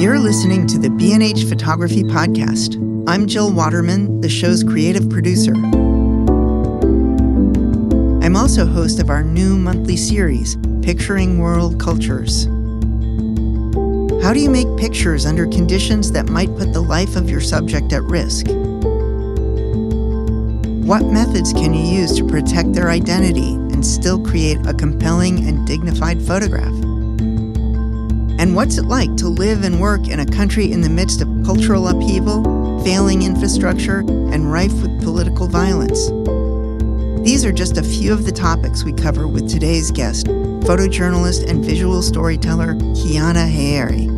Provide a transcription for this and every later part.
You're listening to the B&H Photography Podcast. I'm Jill Waterman, the show's creative producer. I'm also host of our new monthly series, Picturing World Cultures. How do you make pictures under conditions that might put the life of your subject at risk? What methods can you use to protect their identity and still create a compelling and dignified photograph? And what's it like to live and work in a country in the midst of cultural upheaval, failing infrastructure, and rife with political violence? These are just a few of the topics we cover with today's guest, photojournalist and visual storyteller Kiana Hayeri.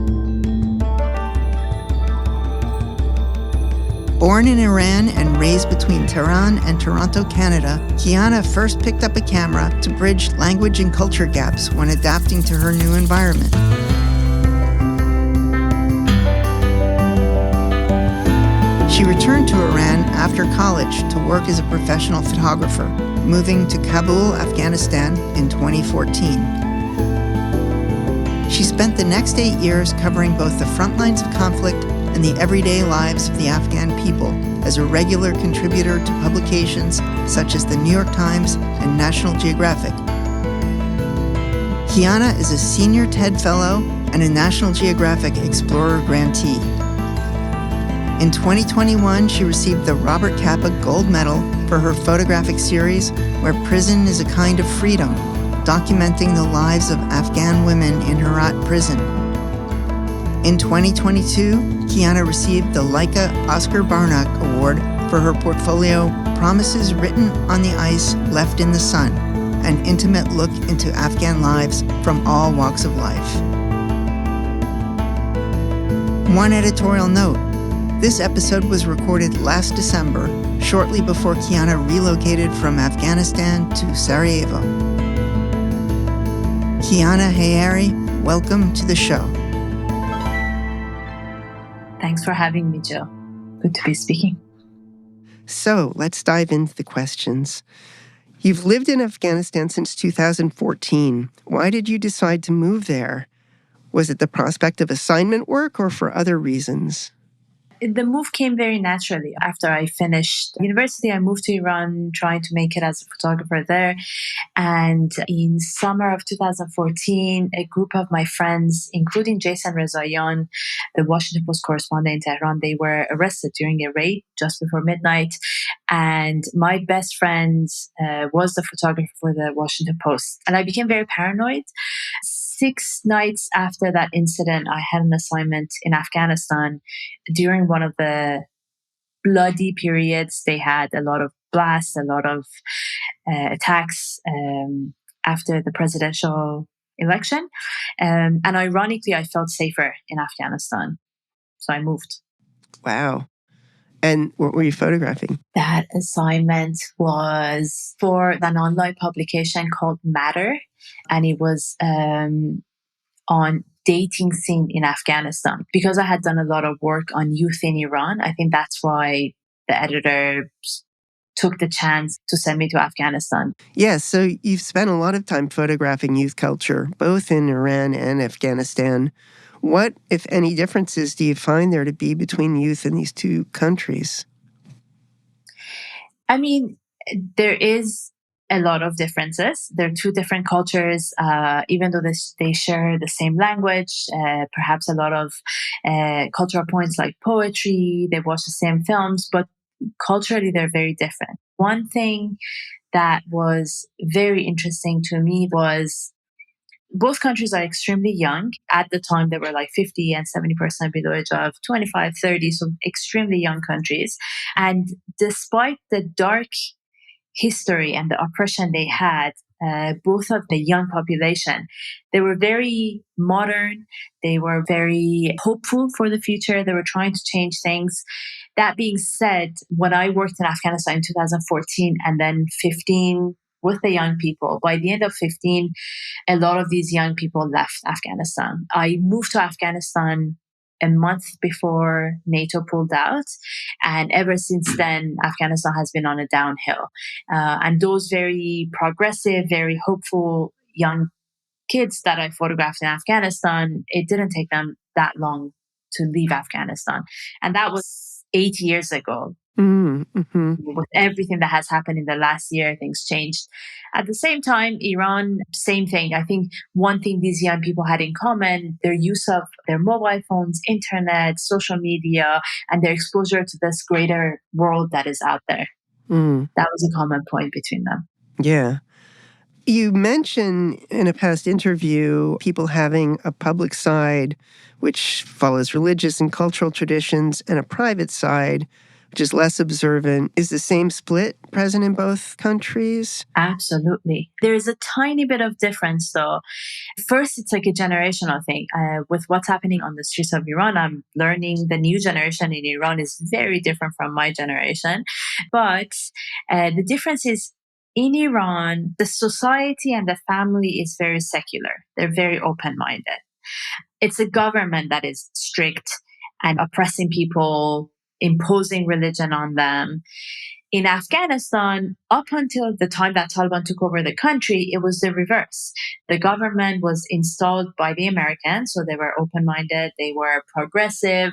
Born in Iran and raised between Tehran and Toronto, Canada, Kiana first picked up a camera to bridge language and culture gaps when adapting to her new environment. She returned to Iran after college to work as a professional photographer, moving to Kabul, Afghanistan in 2014. She spent the next 8 years covering both the front lines of conflict and the everyday lives of the Afghan people as a regular contributor to publications such as the New York Times and National Geographic. Kiana is a senior TED Fellow and a National Geographic Explorer grantee. In 2021, she received the Robert Capa Gold Medal for her photographic series, Where Prison is a Kind of Freedom, documenting the lives of Afghan women in Herat prison. In 2022, Kiana received the Leica Oscar Barnack Award for her portfolio Promises Written on the Ice, Left in the Sun, an intimate look into Afghan lives from all walks of life. One editorial note. This episode was recorded last December, shortly before Kiana relocated from Afghanistan to Sarajevo. Kiana Hayeri, welcome to the show. Thanks for having me, Jill. Good to be speaking. So let's dive into the questions. You've lived in Afghanistan since 2014. Why did you decide to move there? Was it the prospect of assignment work or for other reasons? The move came very naturally. After I finished university, I moved to Iran, trying to make it as a photographer there. And in summer of 2014, a group of my friends, including Jason Rezaian, the Washington Post correspondent in Tehran, they were arrested during a raid just before midnight. And my best friend was the photographer for the Washington Post. And I became very paranoid. 6 nights after that incident, I had an assignment in Afghanistan during one of the bloody periods. They had a lot of blasts, a lot of attacks after the presidential election. And ironically, I felt safer in Afghanistan. So I moved. Wow. And what were you photographing? That assignment was for an online publication called Matter. And it was on dating scene in Afghanistan. Because I had done a lot of work on youth in Iran, I think that's why the editor took the chance to send me to Afghanistan. Yes, so you've spent a lot of time photographing youth culture, both in Iran and Afghanistan. What, if any, differences do you find there to be between youth in these two countries? I mean, there is a lot of differences. They're two different cultures, even though they share the same language, perhaps a lot of cultural points like poetry, they watch the same films, but culturally they're very different. One thing that was very interesting to me was both countries are extremely young. At the time, they were like 50 and 70% below age of 25, 30, so extremely young countries. And despite the dark history and the oppression they had, both of the young population, they were very modern. They were very hopeful for the future. They were trying to change things. That being said, when I worked in Afghanistan in 2014 and then 15 with the young people, by the end of 15, a lot of these young people left Afghanistan. I moved to Afghanistan a month before NATO pulled out. And ever since then, Afghanistan has been on a downhill. And those very progressive, very hopeful young kids that I photographed in Afghanistan, it didn't take them that long to leave Afghanistan. And that was 8 years ago. Mm-hmm. With everything that has happened in the last year, things changed. At the same time, Iran, same thing. I think one thing these young people had in common, their use of their mobile phones, internet, social media, and their exposure to this greater world that is out there. That was a common point between them. Yeah. You mentioned in a past interview people having a public side which follows religious and cultural traditions and a private side which is less observant. Is the same split present in both countries? Absolutely. There is a tiny bit of difference though. First, it's like a generational thing. With what's happening on the streets of Iran, I'm learning the new generation in Iran is very different from my generation. But the difference is in Iran, the society and the family is very secular. They're very open minded. It's a government that is strict and oppressing people, imposing religion on them. In Afghanistan, up until the time that Taliban took over the country, it was the reverse. The government was installed by the Americans, so they were open minded, they were progressive,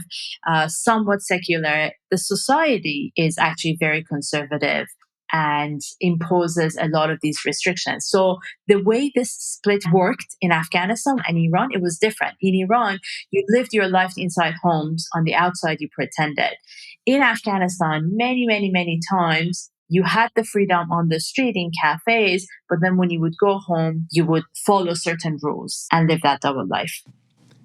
somewhat secular. The society is actually very conservative and imposes a lot of these restrictions. So the way this split worked in Afghanistan and Iran, it was different. In Iran, you lived your life inside homes. On the outside, you pretended. In Afghanistan, many, many, many times, you had the freedom on the street in cafes, but then when you would go home, you would follow certain rules and live that double life.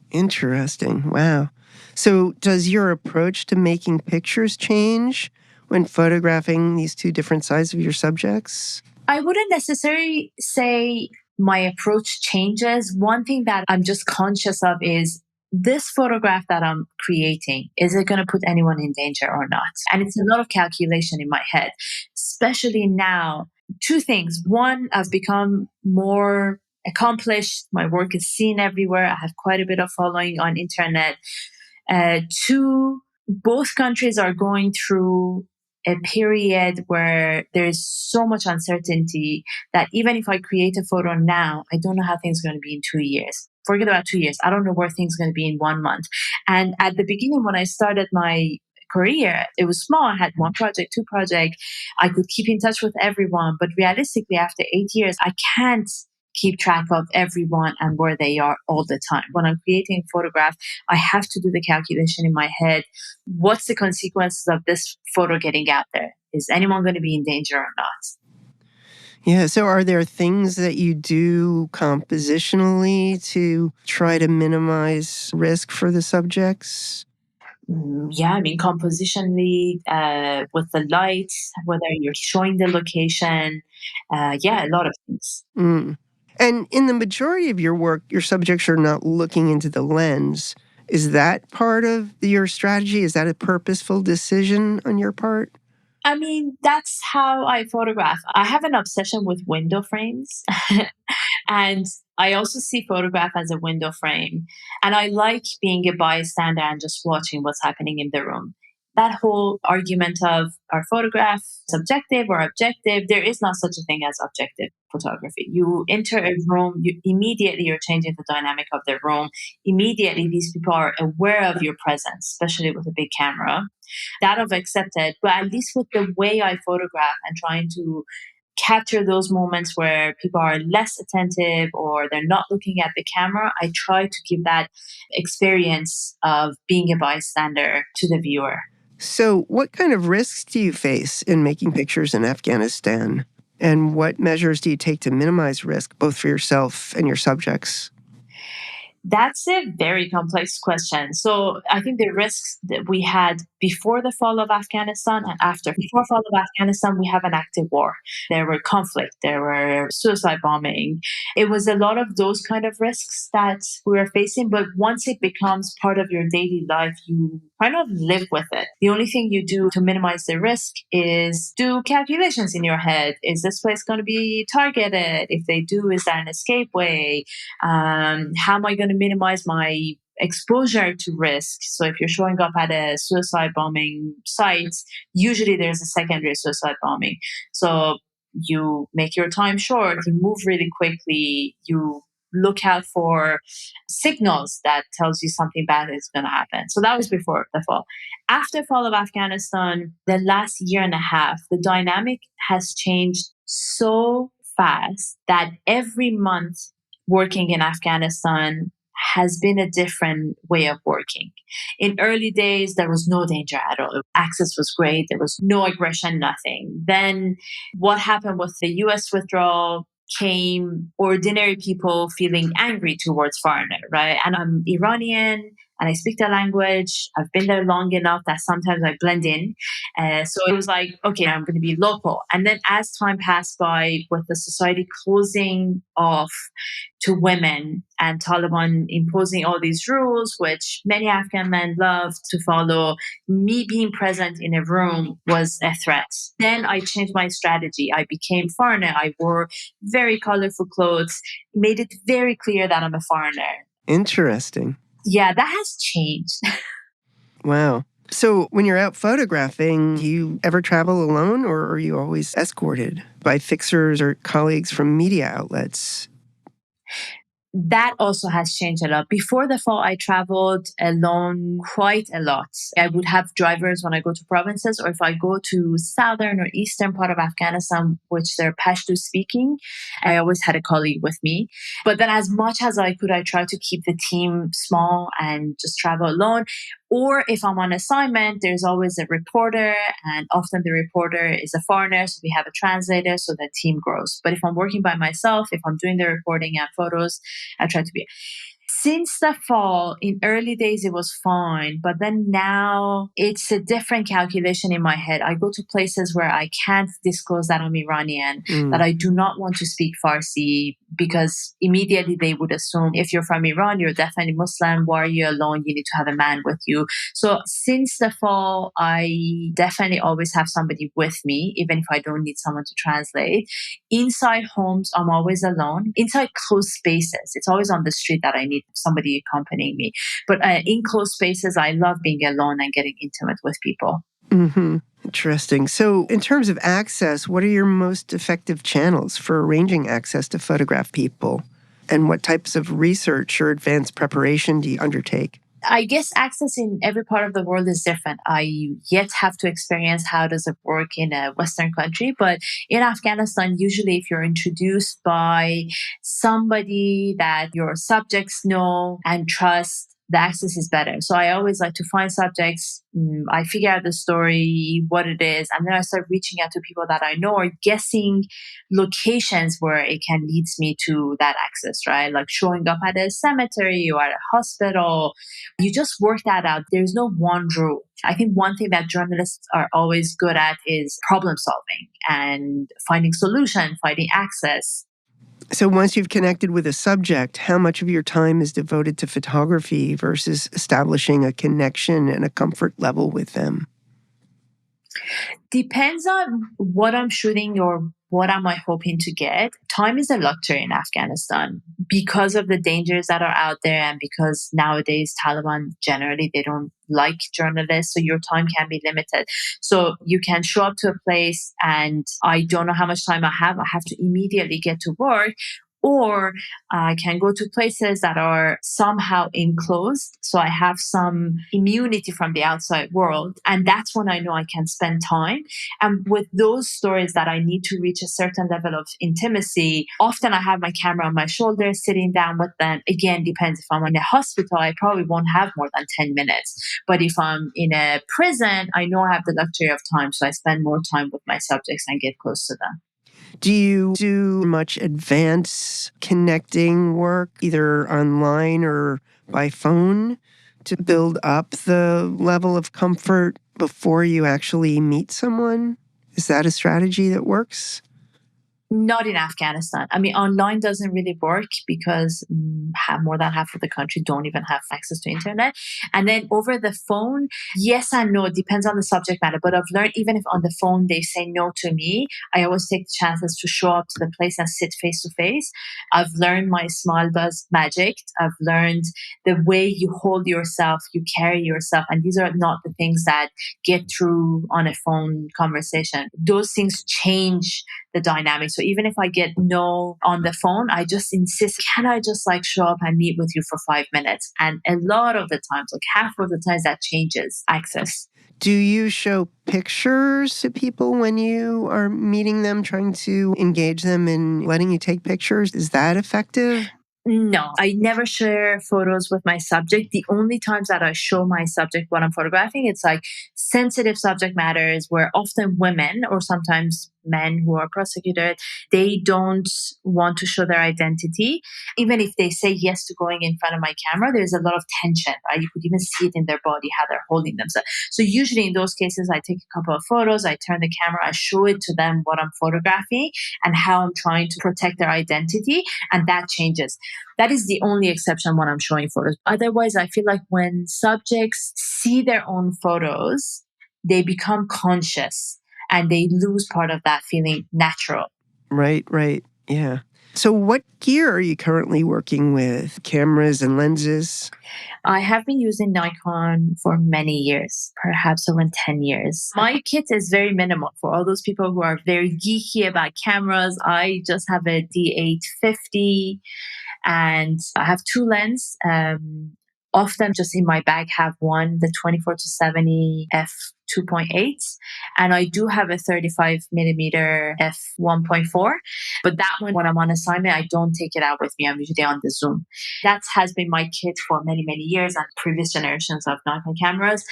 Interesting. Wow. So does your approach to making pictures change when photographing these two different sides of your subjects? I wouldn't necessarily say my approach changes. One thing that I'm just conscious of is this photograph that I'm creating, is it going to put anyone in danger or not? And it's a lot of calculation in my head, especially now. Two things. One, I've become more accomplished. My work is seen everywhere. I have quite a bit of following on internet. Two, both countries are going through a period where there's so much uncertainty that even if I create a photo now, I don't know how things are going to be in 2 years. Forget about 2 years. I don't know where things are going to be in 1 month. And at the beginning, when I started my career, it was small. I had one project, two projects. I could keep in touch with everyone. But realistically, after 8 years, I can't keep track of everyone and where they are all the time. When I'm creating a photograph, I have to do the calculation in my head. What's the consequences of this photo getting out there? Is anyone going to be in danger or not? Yeah, so are there things that you do compositionally to try to minimize risk for the subjects? Yeah, I mean, compositionally, with the light, whether you're showing the location, yeah, a lot of things. Mm. And in the majority of your work, your subjects are not looking into the lens. Is that part of your strategy? Is that a purposeful decision on your part? I mean, that's how I photograph. I have an obsession with window frames. And I also see photograph as a window frame. And I like being a bystander and just watching what's happening in the room. That whole argument of our photograph subjective or objective, there is not such a thing as objective photography. You enter a room, you immediately you're changing the dynamic of the room. Immediately these people are aware of your presence, especially with a big camera. That I've accepted, but at least with the way I photograph and trying to capture those moments where people are less attentive or they're not looking at the camera, I try to give that experience of being a bystander to the viewer. So, what kind of risks do you face in making pictures in Afghanistan? And what measures do you take to minimize risk, both for yourself and your subjects? That's a very complex question. So I think the risks that we had before the fall of Afghanistan and after. Before fall of Afghanistan, we have an active war. There were conflict, there were suicide bombing. It was a lot of those kind of risks that we were facing. But once it becomes part of your daily life, you kind of live with it. The only thing you do to minimize the risk is do calculations in your head. Is this place going to be targeted? If they do, is there an escape way? How am I going to minimize my exposure to risk? So if you're showing up at a suicide bombing site, usually there's a secondary suicide bombing. So you make your time short, you move really quickly, you look out for signals that tells you something bad is going to happen. So that was before the fall. After fall of Afghanistan, the last year and a half, the dynamic has changed so fast that every month working in Afghanistan has been a different way of working. In early days, there was no danger at all. Access was great. There was no aggression, nothing. Then what happened with the US withdrawal came ordinary people feeling angry towards foreigner, right? And I'm Iranian and I speak the language. I've been there long enough that sometimes I blend in. So it was like, okay, I'm going to be local. And then as time passed by, with the society closing off to women and Taliban imposing all these rules, which many Afghan men love to follow, me being present in a room was a threat. Then I changed my strategy. I became foreigner. I wore very colorful clothes, made it very clear that I'm a foreigner. Interesting. Yeah, that has changed. Wow. So when you're out photographing, do you ever travel alone or are you always escorted by fixers or colleagues from media outlets? That also has changed a lot. Before the fall, I traveled alone quite a lot. I would have drivers when I go to provinces, or if I go to southern or eastern part of Afghanistan, which they're Pashto speaking, I always had a colleague with me. But then as much as I could, I tried to keep the team small and just travel alone. Or if I'm on assignment, there's always a reporter, and often the reporter is a foreigner, so we have a translator, so the team grows. But if I'm working by myself, if I'm doing the reporting and photos, I try to be. Since the fall, in early days, it was fine. But then now it's a different calculation in my head. I go to places where I can't disclose that I'm Iranian, that I do not want to speak Farsi, because immediately they would assume if you're from Iran, you're definitely Muslim. Why are you alone? You need to have a man with you. So since the fall, I definitely always have somebody with me, even if I don't need someone to translate. Inside homes, I'm always alone. Inside closed spaces, it's always on the street that I need somebody accompanying me. But in closed spaces, I love being alone and getting intimate with people. Mm-hmm. Interesting. So in terms of access, what are your most effective channels for arranging access to photograph people? And what types of research or advanced preparation do you undertake? I guess access in every part of the world is different. I yet have to experience how does it work in a Western country. But in Afghanistan, usually if you're introduced by somebody that your subjects know and trust, the access is better. So I always like to find subjects. I figure out the story, what it is, and then I start reaching out to people that I know or guessing locations where it can lead me to that access, right? Like showing up at a cemetery or at a hospital. You just work that out. There's no one rule. I think one thing that journalists are always good at is problem solving and finding solution, finding access. So once you've connected with a subject, how much of your time is devoted to photography versus establishing a connection and a comfort level with them? Depends on what I'm shooting or what am I hoping to get. Time is a luxury in Afghanistan because of the dangers that are out there, and because nowadays Taliban generally they don't like journalists, so your time can be limited. So you can show up to a place and I don't know how much time I have. I have to immediately get to work. Or I can go to places that are somehow enclosed. So I have some immunity from the outside world. And that's when I know I can spend time. And with those stories that I need to reach a certain level of intimacy, often I have my camera on my shoulder, sitting down with them. Again, depends. If I'm in a hospital, I probably won't have more than 10 minutes. But if I'm in a prison, I know I have the luxury of time. So I spend more time with my subjects and get close to them. Do you do much advanced connecting work, either online or by phone, to build up the level of comfort before you actually meet someone? Is that a strategy that works? Not in Afghanistan. I mean, online doesn't really work because more than half of the country don't even have access to internet. And then over the phone, yes and no, it depends on the subject matter. But I've learned even if on the phone they say no to me, I always take the chances to show up to the place and sit face to face. I've learned my smile does magic. I've learned the way you hold yourself, you carry yourself. And these are not the things that get through on a phone conversation. Those things change the dynamic. So So even if I get no on the phone, I just insist, can I just like show up and meet with you for 5 minutes? And a lot of the times, like half of the times, that changes access. Do you show pictures to people when you are meeting them, trying to engage them in letting you take pictures? Is that effective? No, I never share photos with my subject. The only times that I show my subject what I'm photographing, it's like sensitive subject matters where often women or sometimes men who are prosecuted, they don't want to show their identity. Even if they say yes to going in front of my camera, there's a lot of tension, right? You could even see it in their body, how they're holding themselves. So usually in those cases, I take a couple of photos, I turn the camera, I show it to them what I'm photographing and how I'm trying to protect their identity. And that changes. That is the only exception when I'm showing photos. Otherwise, I feel like when subjects see their own photos, they become conscious and they lose part of that feeling natural. Right. Yeah. So what gear are you currently working with? Cameras and lenses? I have been using Nikon for many years, perhaps over 10 years. My kit is very minimal. For all those people who are very geeky about cameras, I just have a D850 and I have two lenses. Often just in my bag have one, the 24-70 f 2.8, and I do have a 35 millimeter f 1.4. But that one, when I'm on assignment, I don't take it out with me. I'm usually on the Zoom. That has been my kit for many, many years and previous generations of Nikon cameras.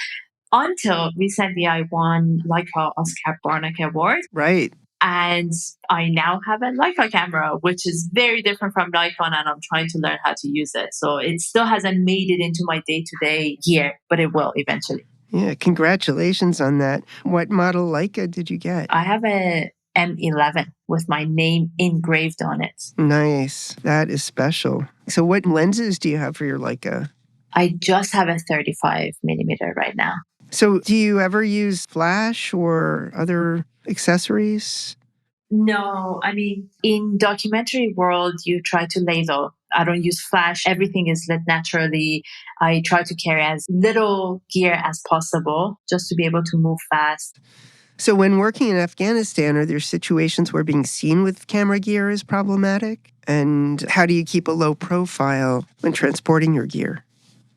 Until recently, I won Leica Oscar Barnack Award. Right. And I now have a Leica camera, which is very different from Nikon, and I'm trying to learn how to use it. So it still hasn't made it into my day-to-day gear, but it will eventually. Yeah, congratulations on that. What model Leica did you get? I have a M11 with my name engraved on it. Nice. That is special. So what lenses do you have for your Leica? I just have a 35 millimeter right now. So do you ever use flash or other accessories? No, I mean, in documentary world, you try to lay low. I don't use flash. Everything is lit naturally. I try to carry as little gear as possible just to be able to move fast. So when working in Afghanistan, are there situations where being seen with camera gear is problematic? And how do you keep a low profile when transporting your gear?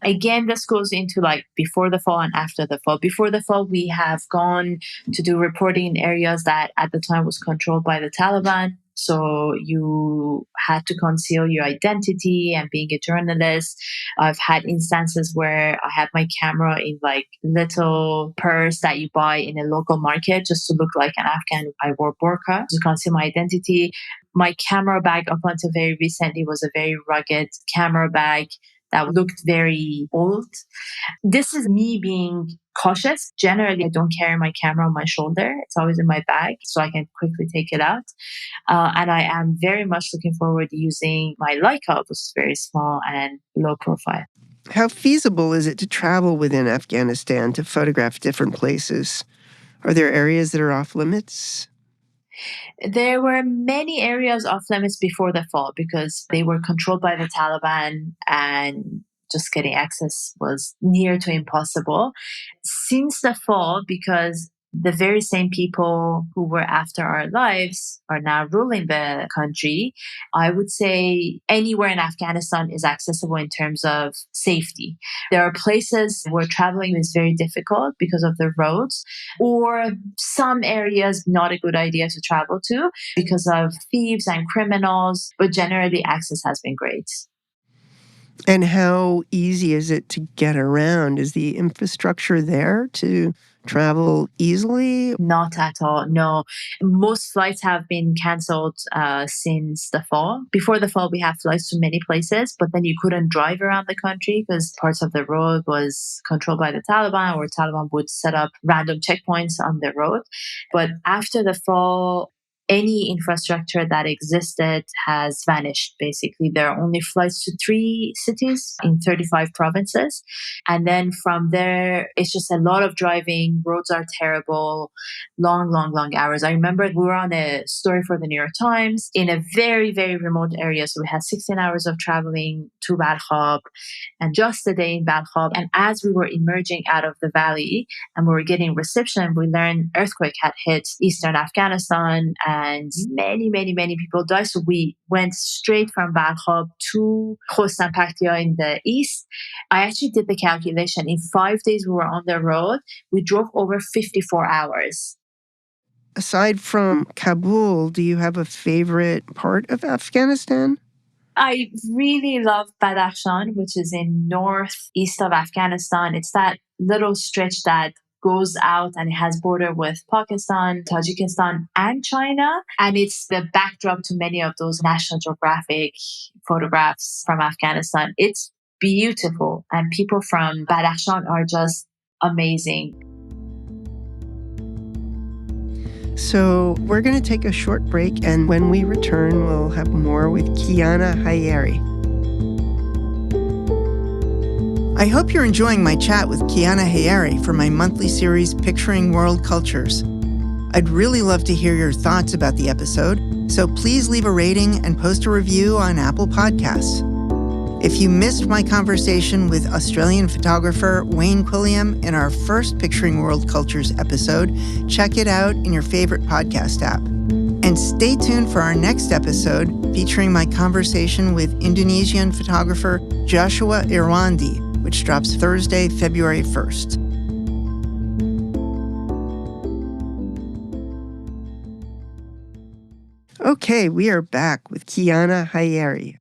Again, this goes into like before the fall and after the fall. Before the fall, we have gone to do reporting in areas that at the time was controlled by the Taliban. So you had to conceal your identity and being a journalist. I've had instances where I had my camera in like little purse that you buy in a local market just to look like an Afghan. I wore burqa to conceal my identity. My camera bag up until very recently was a very rugged camera bag that looked very old. This is me being cautious. Generally, I don't carry my camera on my shoulder. It's always in my bag, so I can quickly take it out. And I am very much looking forward to using my Leica, which is very small and low profile. How feasible is it to travel within Afghanistan to photograph different places? Are there areas that are off limits? There were many areas off limits before the fall because they were controlled by the Taliban and just getting access was near to impossible. Since the fall, because the very same people who were after our lives are now ruling the country, I would say anywhere in Afghanistan is accessible in terms of safety. There are places where traveling is very difficult because of the roads, or some areas not a good idea to travel to because of thieves and criminals, but generally access has been great. And how easy is it to get around? Is the infrastructure there to travel easily? Not at all. No. Most flights have been cancelled since the fall. Before the fall, we had flights to many places, but then you couldn't drive around the country because parts of the road was controlled by the Taliban, or Taliban would set up random checkpoints on the road. But after the fall, any infrastructure that existed has vanished, basically. There are only flights to 3 cities in 35 provinces. And then from there, it's just a lot of driving. Roads are terrible, long hours. I remember we were on a story for the New York Times in a very, very remote area. So we had 16 hours of traveling to Balkhab and just a day in Balkhab. And as we were emerging out of the valley and we were getting reception, we learned earthquake had hit eastern Afghanistan. and many people died. So we went straight from Balkhab to Khostan Pakhtia in the east. I actually did the calculation. In 5 days we were on the road. We drove over 54 hours. Aside from Kabul, do you have a favorite part of Afghanistan? I really love Badakhshan, which is in northeast of Afghanistan. It's that little stretch that goes out and it has border with Pakistan, Tajikistan, and China. And it's the backdrop to many of those National Geographic photographs from Afghanistan. It's beautiful. And people from Badakhshan are just amazing. So we're going to take a short break, and when we return, we'll have more with Kiana Hayeri. I hope you're enjoying my chat with Kiana Hayeri for my monthly series, Picturing World Cultures. I'd really love to hear your thoughts about the episode, so please leave a rating and post a review on Apple Podcasts. If you missed my conversation with Australian photographer Wayne Quilliam in our first Picturing World Cultures episode, check it out in your favorite podcast app. And stay tuned for our next episode featuring my conversation with Indonesian photographer Joshua Irwandi, which drops Thursday, February 1st. Okay, we are back with Kiana Hayeri.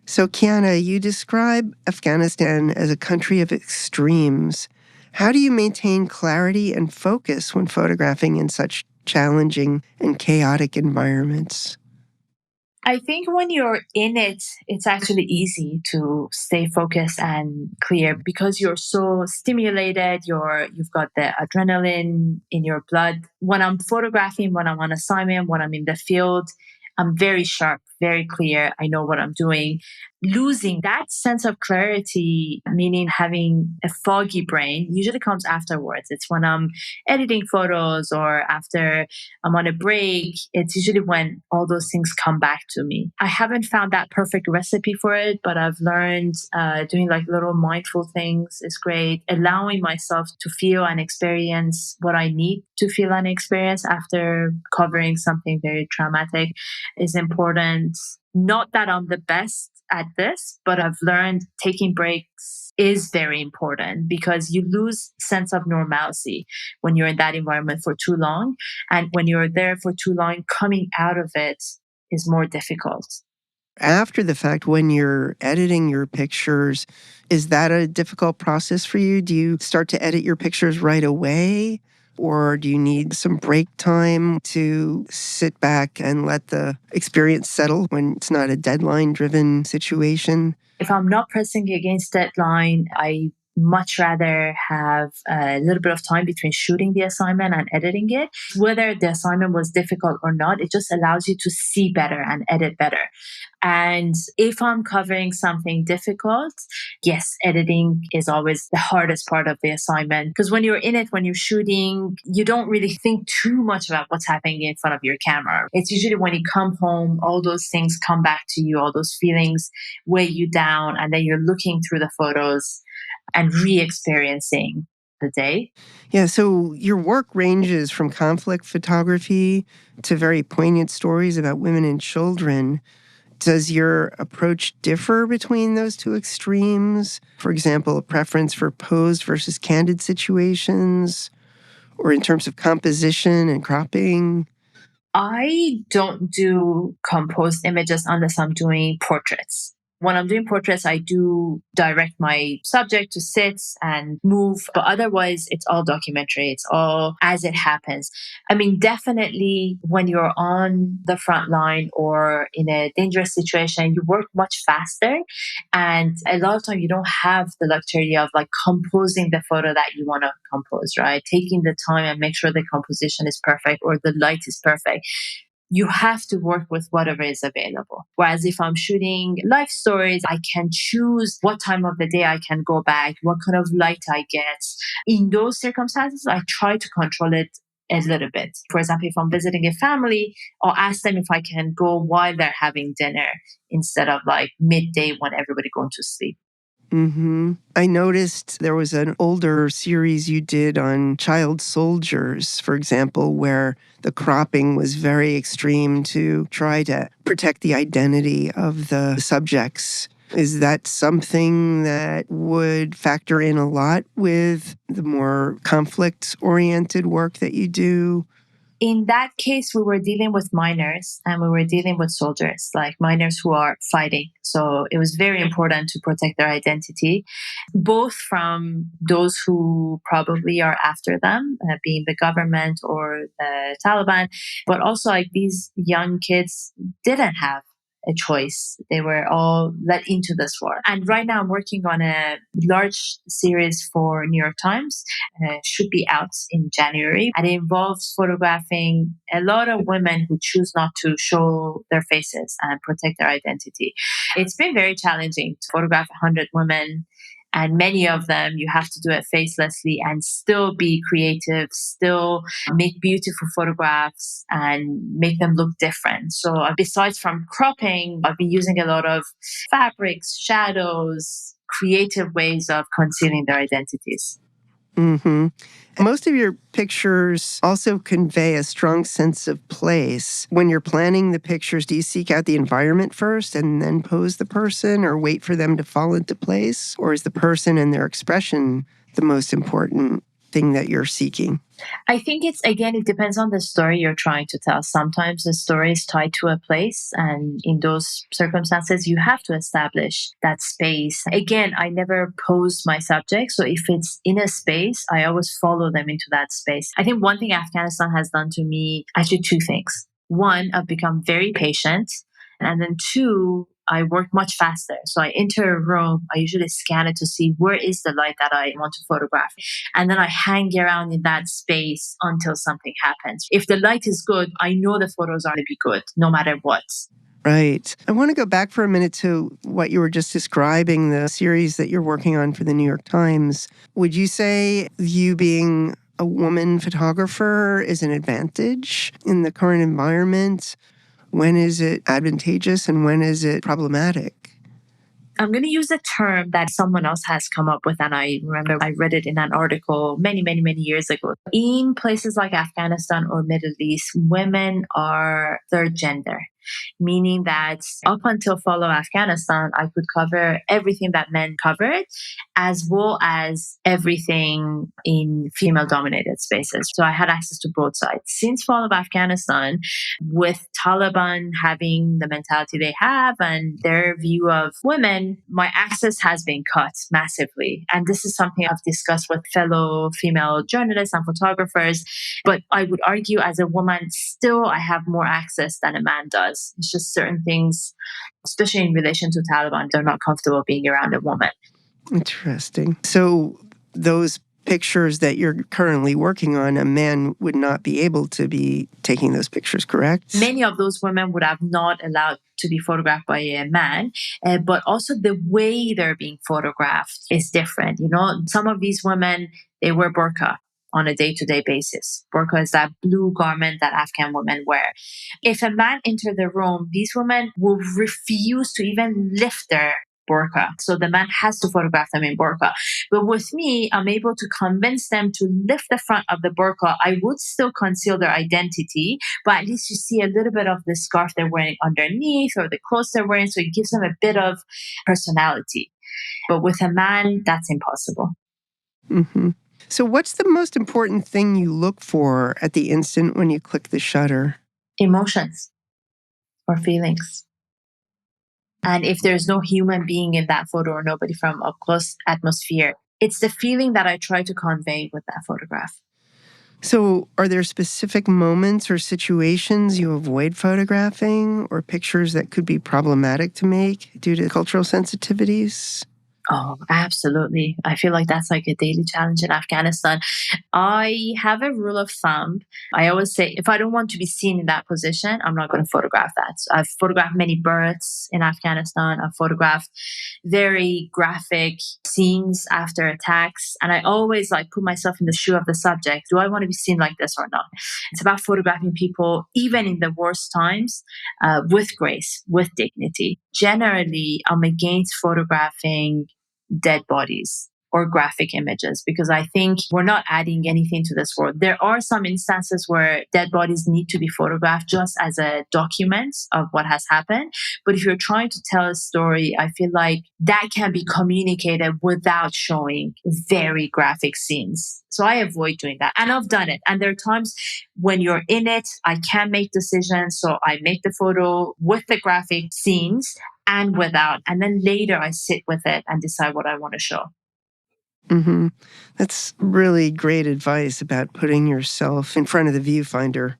So, Kiana, you describe Afghanistan as a country of extremes. How do you maintain clarity and focus when photographing in such challenging and chaotic environments? I think when you're in it, it's actually easy to stay focused and clear because you're so stimulated. You've got the adrenaline in your blood. When I'm photographing, when I'm on assignment, when I'm in the field, I'm very sharp, very clear. I know what I'm doing. Losing that sense of clarity, meaning having a foggy brain, usually comes afterwards. It's when I'm editing photos or after I'm on a break. It's usually when all those things come back to me. I haven't found that perfect recipe for it, but I've learned doing like little mindful things is great. Allowing myself to feel and experience what I need to feel and experience after covering something very traumatic is important. Not that I'm the best at this, but I've learned taking breaks is very important because you lose sense of normalcy when you're in that environment for too long. And when you're there for too long, coming out of it is more difficult. After the fact, when you're editing your pictures, is that a difficult process for you? Do you start to edit your pictures right away? Or do you need some break time to sit back and let the experience settle when it's not a deadline-driven situation? If I'm not pressing against deadline, I much rather have a little bit of time between shooting the assignment and editing it. Whether the assignment was difficult or not, it just allows you to see better and edit better. And if I'm covering something difficult, yes, editing is always the hardest part of the assignment. Because when you're in it, when you're shooting, you don't really think too much about what's happening in front of your camera. It's usually when you come home, all those things come back to you, all those feelings weigh you down, and then you're looking through the photos and re-experiencing the day. Yeah, so your work ranges from conflict photography to very poignant stories about women and children. Does your approach differ between those two extremes? For example, a preference for posed versus candid situations, or in terms of composition and cropping? I don't do composed images unless I'm doing portraits. When I'm doing portraits, I do direct my subject to sit and move. But otherwise, it's all documentary. It's all as it happens. I mean, definitely when you're on the front line or in a dangerous situation, you work much faster. And a lot of time, you don't have the luxury of like composing the photo that you want to compose, right? Taking the time and make sure the composition is perfect or the light is perfect. You have to work with whatever is available. Whereas if I'm shooting life stories, I can choose what time of the day I can go back, what kind of light I get. In those circumstances, I try to control it a little bit. For example, if I'm visiting a family, I'll ask them if I can go while they're having dinner instead of like midday when everybody going to sleep. I noticed there was an older series you did on child soldiers, for example, where the cropping was very extreme to try to protect the identity of the subjects. Is that something that would factor in a lot with the more conflict-oriented work that you do? In that case, we were dealing with minors and we were dealing with soldiers, like minors who are fighting. So it was very important to protect their identity, both from those who probably are after them, being the government or the Taliban, but also like these young kids didn't have a choice. They were all let into this war. And right now I'm working on a large series for New York Times. Should be out in January. And it involves photographing a lot of women who choose not to show their faces and protect their identity. It's been very challenging to photograph 100 women, and many of them you have to do it facelessly and still be creative, still make beautiful photographs and make them look different. So besides from cropping, I've been using a lot of fabrics, shadows, creative ways of concealing their identities. Most of your pictures also convey a strong sense of place. When you're planning the pictures, do you seek out the environment first and then pose the person, or wait for them to fall into place? Or is the person and their expression the most important thing that you're seeking? I think it depends on the story you're trying to tell. Sometimes the story is tied to a place, and in those circumstances, you have to establish that space. Again, I never pose my subject. So if it's in a space, I always follow them into that space. I think one thing Afghanistan has done to me, actually two things. One, I've become very patient. And then two, I work much faster. So I enter a room, I usually scan it to see where is the light that I want to photograph. And then I hang around in that space until something happens. If the light is good, I know the photos are going to be good, no matter what. Right. I want to go back for a minute to what you were just describing, the series that you're working on for the New York Times. Would you say you being a woman photographer is an advantage in the current environment? When is it advantageous and when is it problematic? I'm going to use a term that someone else has come up with, and I remember I read it in an article many, many, many years ago. In places like Afghanistan or Middle East, women are third gender, meaning that up until fall of Afghanistan, I could cover everything that men covered, as well as everything in female-dominated spaces. So I had access to both sides. Since fall of Afghanistan, with Taliban having the mentality they have and their view of women, my access has been cut massively. And this is something I've discussed with fellow female journalists and photographers. But I would argue as a woman, still I have more access than a man does. It's just certain things, especially in relation to Taliban, they're not comfortable being around a woman. Interesting. So those pictures that you're currently working on, a man would not be able to be taking those pictures, correct? Many of those women would have not allowed to be photographed by a man, but also the way they're being photographed is different. You know, some of these women, they wear burqa on a day-to-day basis. Burqa is that blue garment that Afghan women wear. If a man entered the room, these women will refuse to even lift their burqa. So the man has to photograph them in burqa. But with me, I'm able to convince them to lift the front of the burqa. I would still conceal their identity, but at least you see a little bit of the scarf they're wearing underneath or the clothes they're wearing. So it gives them a bit of personality. But with a man, that's impossible. So what's the most important thing you look for at the instant when you click the shutter? Emotions or feelings. And if there's no human being in that photo or nobody from a close atmosphere, it's the feeling that I try to convey with that photograph. So are there specific moments or situations you avoid photographing, or pictures that could be problematic to make due to cultural sensitivities? Oh, absolutely. I feel like that's like a daily challenge in Afghanistan. I have a rule of thumb. I always say, if I don't want to be seen in that position, I'm not going to photograph that. So I've photographed many births in Afghanistan. I've photographed very graphic scenes after attacks. And I always like put myself in the shoe of the subject. Do I want to be seen like this or not? It's about photographing people, even in the worst times, with grace, with dignity. Generally, I'm against photographing dead bodies or graphic images, because I think we're not adding anything to this world. There are some instances where dead bodies need to be photographed just as a document of what has happened. But if you're trying to tell a story, I feel like that can be communicated without showing very graphic scenes. So I avoid doing that. And I've done it. And there are times when you're in it, I can't make decisions. So I make the photo with the graphic scenes and without. And then later I sit with it and decide what I want to show. Mm-hmm. That's really great advice about putting yourself in front of the viewfinder.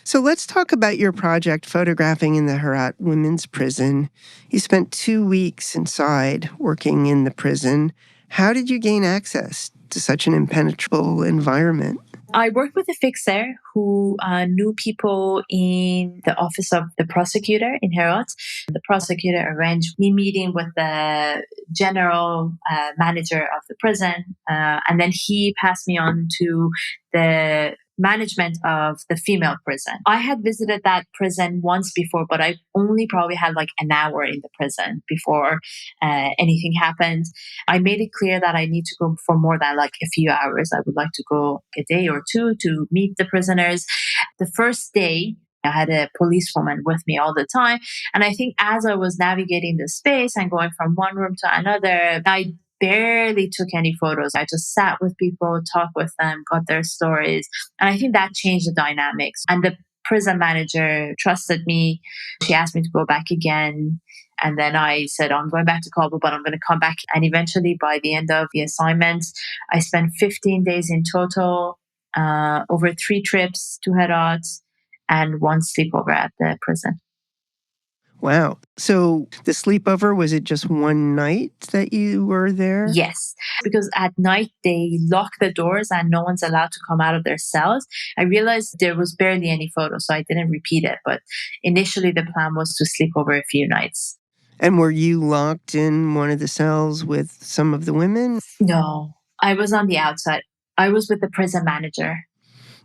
So let's talk about your project photographing in the Herat women's prison. You spent 2 weeks inside working in the prison. How did you gain access to such an impenetrable environment? I worked with a fixer who knew people in the office of the prosecutor in Herat. The prosecutor arranged me meeting with the general manager of the prison, and then he passed me on to the management of the female prison. I had visited that prison once before, but I only probably had like an hour in the prison before anything happened. I made it clear that I need to go for more than like a few hours. I would like to go a day or two to meet the prisoners. The first day, I had a policewoman with me all the time. And I think as I was navigating the space and going from one room to another, I barely took any photos. I just sat with people, talked with them, got their stories. And I think that changed the dynamics. And the prison manager trusted me. She asked me to go back again. And then I said, I'm going back to Kabul, but I'm going to come back. And eventually, by the end of the assignment, I spent 15 days in total, over 3 trips to Herat and 1 sleepover at the prison. Wow. So the sleepover, was it just one night that you were there? Yes, because at night they lock the doors and no one's allowed to come out of their cells. I realized there was barely any photos, so I didn't repeat it. But initially the plan was to sleep over a few nights. And were you locked in one of the cells with some of the women? No, I was on the outside. I was with the prison manager.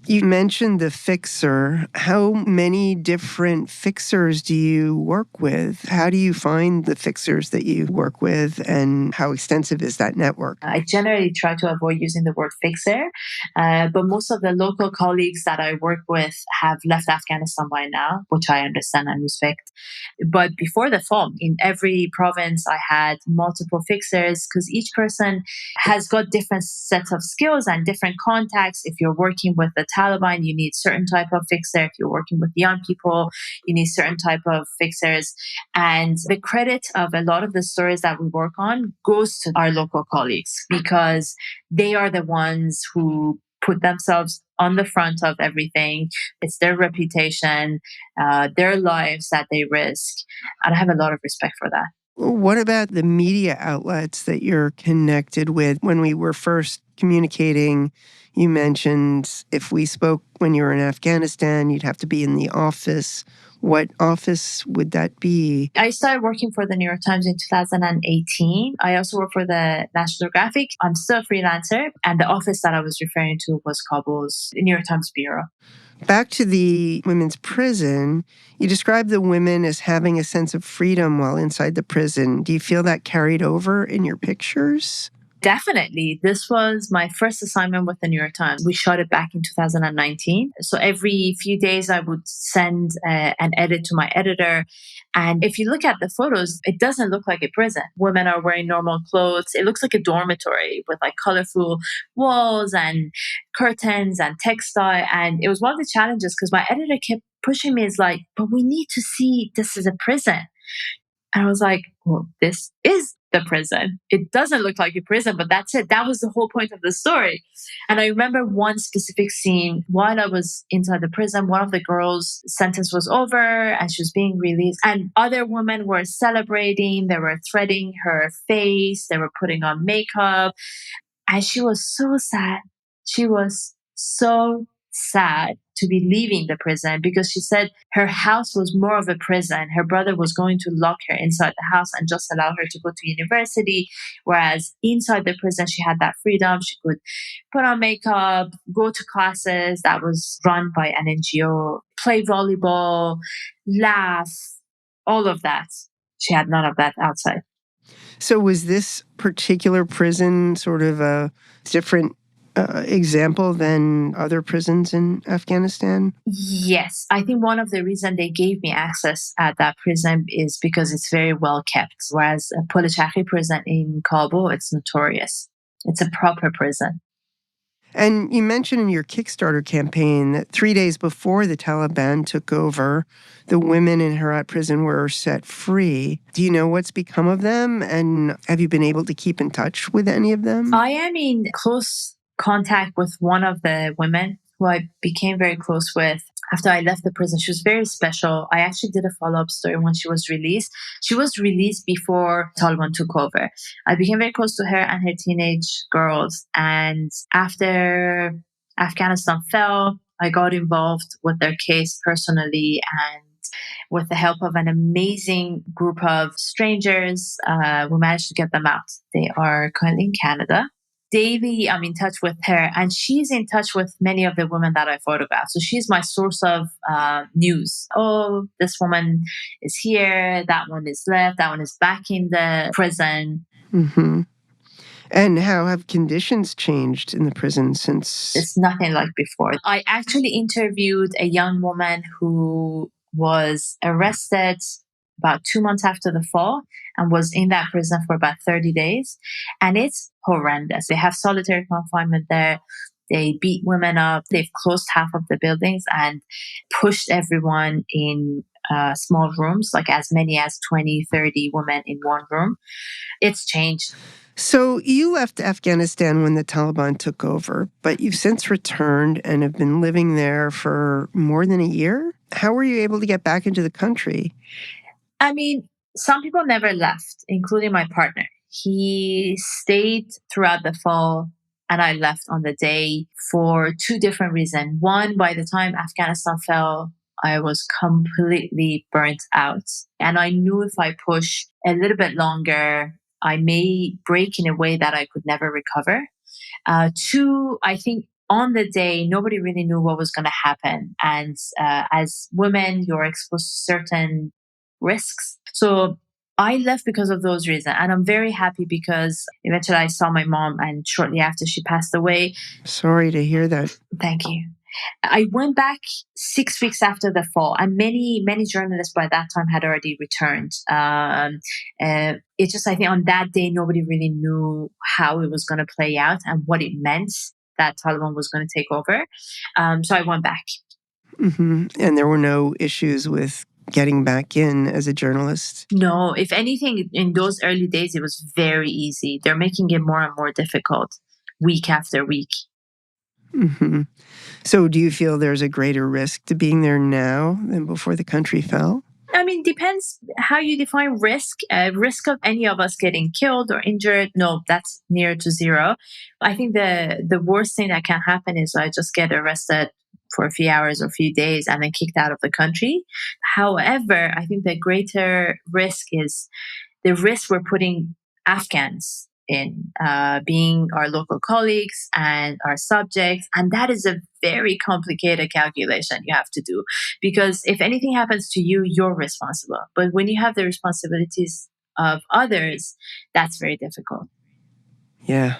You mentioned the fixer. How many different fixers do you work with? How do you find the fixers that you work with, and how extensive is that network? I generally try to avoid using the word fixer, but most of the local colleagues that I work with have left Afghanistan by now, which I understand and respect. But before the fall, in every province, I had multiple fixers because each person has got different sets of skills and different contacts. If you're working with the Taliban, you need certain type of fixer. If you're working with young people, you need certain type of fixers. And the credit of a lot of the stories that we work on goes to our local colleagues because they are the ones who put themselves on the front of everything. It's their reputation, their lives that they risk. And I have a lot of respect for that. What about the media outlets that you're connected with? When we were first communicating, you mentioned if we spoke when you were in Afghanistan, you'd have to be in the office. What office would that be? I started working for the New York Times in 2018. I also work for the National Geographic. I'm still a freelancer. And the office that I was referring to was Kabul's New York Times bureau. Back to the women's prison, you describe the women as having a sense of freedom while inside the prison. Do you feel that carried over in your pictures? Definitely. This was my first assignment with the New York Times. We shot it back in 2019. So every few days I would send an edit to my editor. And if you look at the photos, it doesn't look like a prison. Women are wearing normal clothes. It looks like a dormitory with like colorful walls and curtains and textile. And it was one of the challenges because my editor kept pushing me is like, but we need to see this as a prison. And I was like, well, this is the prison. It doesn't look like a prison, but that's it. That was the whole point of the story. And I remember one specific scene while I was inside the prison, one of the girls' sentence was over and she was being released. And other women were celebrating. They were threading her face. They were putting on makeup. And she was so sad. She was so sad to be leaving the prison because she said her house was more of a prison. Her brother was going to lock her inside the house and just allow her to go to university. Whereas inside the prison, she had that freedom. She could put on makeup, go to classes that was run by an NGO, play volleyball, laugh, all of that. She had none of that outside. So was this particular prison sort of a different example than other prisons in Afghanistan? Yes, I think one of the reasons they gave me access at that prison is because it's very well kept, whereas a Polichaki prison in Kabul, it's notorious. It's a proper prison. And you mentioned in your Kickstarter campaign that 3 days before the Taliban took over, the women in Herat prison were set free. Do you know what's become of them? And have you been able to keep in touch with any of them? I am in close contact with one of the women who I became very close with after I left the prison. She was very special. I actually did a follow-up story when she was released. She was released before Taliban took over. I became very close to her and her teenage girls. And after Afghanistan fell, I got involved with their case personally, and with the help of an amazing group of strangers, we managed to get them out. They are currently in Canada. Daily, I'm in touch with her, and she's in touch with many of the women that I photographed. So she's my source of news. Oh, this woman is here, that one is left, that one is back in the prison. Mm-hmm. And how have conditions changed in the prison since? It's nothing like before. I actually interviewed a young woman who was arrested about 2 months after the fall and was in that prison for about 30 days. And it's horrendous. They have solitary confinement there. They beat women up. They've closed half of the buildings and pushed everyone in small rooms, like as many as 20, 30 women in one room. It's changed. So you left Afghanistan when the Taliban took over, but you've since returned and have been living there for more than a year. How were you able to get back into the country? I mean, some people never left, including my partner. He stayed throughout the fall, and I left on the day for two different reasons. One, by the time Afghanistan fell, I was completely burnt out. And I knew if I push a little bit longer, I may break in a way that I could never recover. Two, I think on the day, nobody really knew what was going to happen. And as women, you're exposed to certain risks. So I left because of those reasons. And I'm very happy because eventually I saw my mom, and shortly after she passed away. Sorry to hear that. Thank you. I went back 6 weeks after the fall, and many journalists by that time had already returned. It's just, I think on that day, nobody really knew how it was going to play out and what it meant that Taliban was going to take over. So I went back. Mm-hmm. And there were no issues with getting back in as a journalist? No, if anything, in those early days, it was very easy. They're making it more and more difficult week after week. Mm-hmm. So do you feel there's a greater risk to being there now than before the country fell? I mean, depends how you define risk. Risk of any of us getting killed or injured, no, that's near to zero. I think the worst thing that can happen is I just get arrested for a few hours or a few days and then kicked out of the country. However, I think the greater risk is the risk we're putting Afghans in, being our local colleagues and our subjects. And that is a very complicated calculation you have to do, because if anything happens to you, you're responsible. But when you have the responsibilities of others, that's very difficult. Yeah.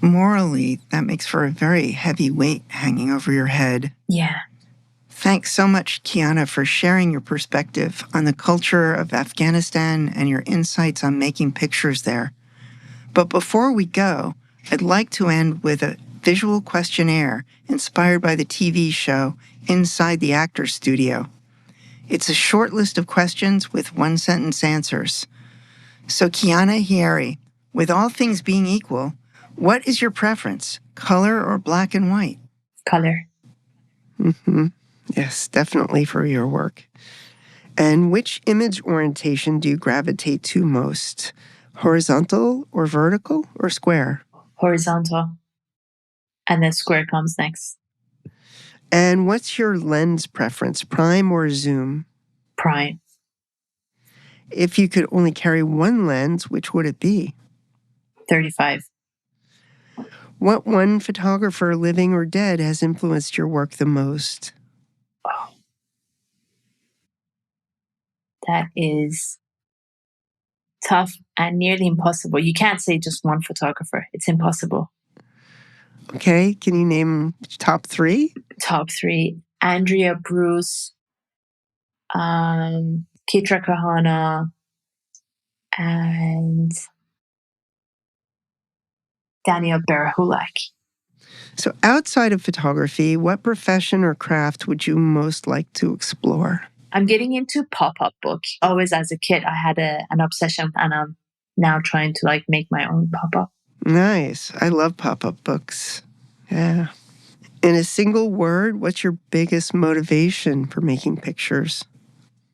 Morally, that makes for a very heavy weight hanging over your head. Yeah. Thanks so much, Kiana, for sharing your perspective on the culture of Afghanistan and your insights on making pictures there. But before we go, I'd like to end with a visual questionnaire inspired by the TV show Inside the Actor's Studio. It's a short list of questions with one-sentence answers. So, Kiana Hayeri, with all things being equal, what is your preference, color or black and white? Color. Mm-hmm. Yes, definitely for your work. And which image orientation do you gravitate to most? Horizontal or vertical or square? Horizontal. And then square comes next. And what's your lens preference, prime or zoom? Prime. If you could only carry one lens, which would it be? 35. What one photographer, living or dead, has influenced your work the most? That is tough and nearly impossible. You can't say just one photographer. It's impossible. Okay, can you name top 3? Top 3: Andrea Bruce, Kitra Kahana, and Daniel Berahulak. So outside of photography, what profession or craft would you most like to explore? I'm getting into pop-up book. Always as a kid, I had an obsession, and I'm now trying to make my own pop-up. Nice. I love pop-up books. Yeah. In a single word, what's your biggest motivation for making pictures?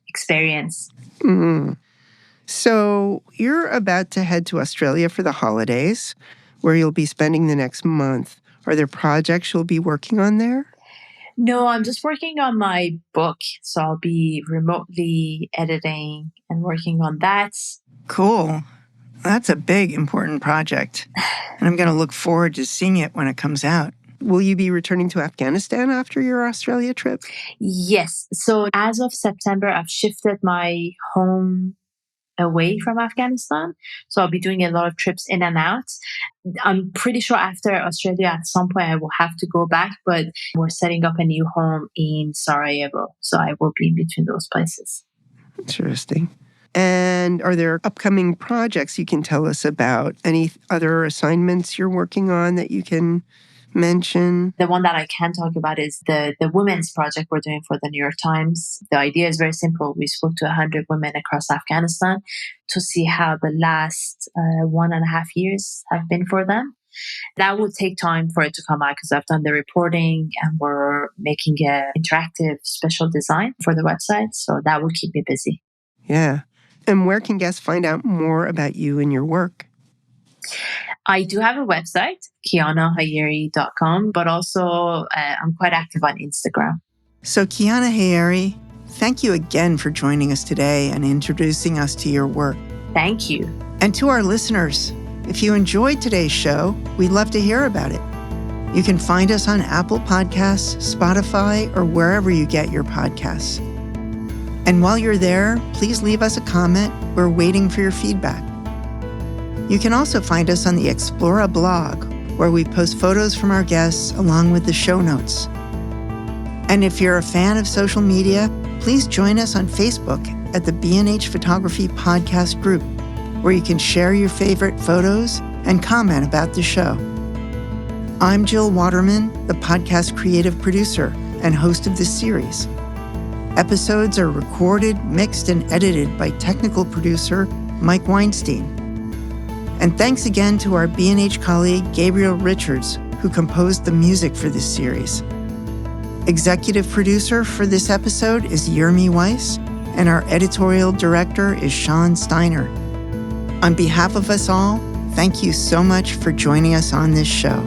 Experience. So you're about to head to Australia for the holidays, where you'll be spending the next month. Are there projects you'll be working on there? No, I'm just working on my book. So I'll be remotely editing and working on that. Cool. That's a big, important project. And I'm going to look forward to seeing it when it comes out. Will you be returning to Afghanistan after your Australia trip? Yes. So as of September, I've shifted my home away from Afghanistan. So I'll be doing a lot of trips in and out. I'm pretty sure after Australia, at some point, I will have to go back, but we're setting up a new home in Sarajevo. So I will be in between those places. Interesting. And are there upcoming projects you can tell us about? Any other assignments you're working on that you can mention? The one that I can talk about is the women's project we're doing for the New York Times. The idea is very simple. We spoke to 100 women across Afghanistan to see how the last 1.5 years have been for them. That will take time for it to come out because I've done the reporting and we're making an interactive special design for the website. So that will keep me busy. Yeah. And where can guests find out more about you and your work? I do have a website, kianahayeri.com, but also I'm quite active on Instagram. So Kiana Hayeri, thank you again for joining us today and introducing us to your work. Thank you. And to our listeners, if you enjoyed today's show, we'd love to hear about it. You can find us on Apple Podcasts, Spotify, or wherever you get your podcasts. And while you're there, please leave us a comment. We're waiting for your feedback. You can also find us on the Explora blog, where we post photos from our guests along with the show notes. And if you're a fan of social media, please join us on Facebook at the B&H Photography Podcast group, where you can share your favorite photos and comment about the show. I'm Jill Waterman, the podcast creative producer and host of this series. Episodes are recorded, mixed, and edited by technical producer Mike Weinstein. And thanks again to our B&H colleague Gabriel Richards, who composed the music for this series. Executive producer for this episode is Yermi Weiss, and our editorial director is Sean Steiner. On behalf of us all, thank you so much for joining us on this show.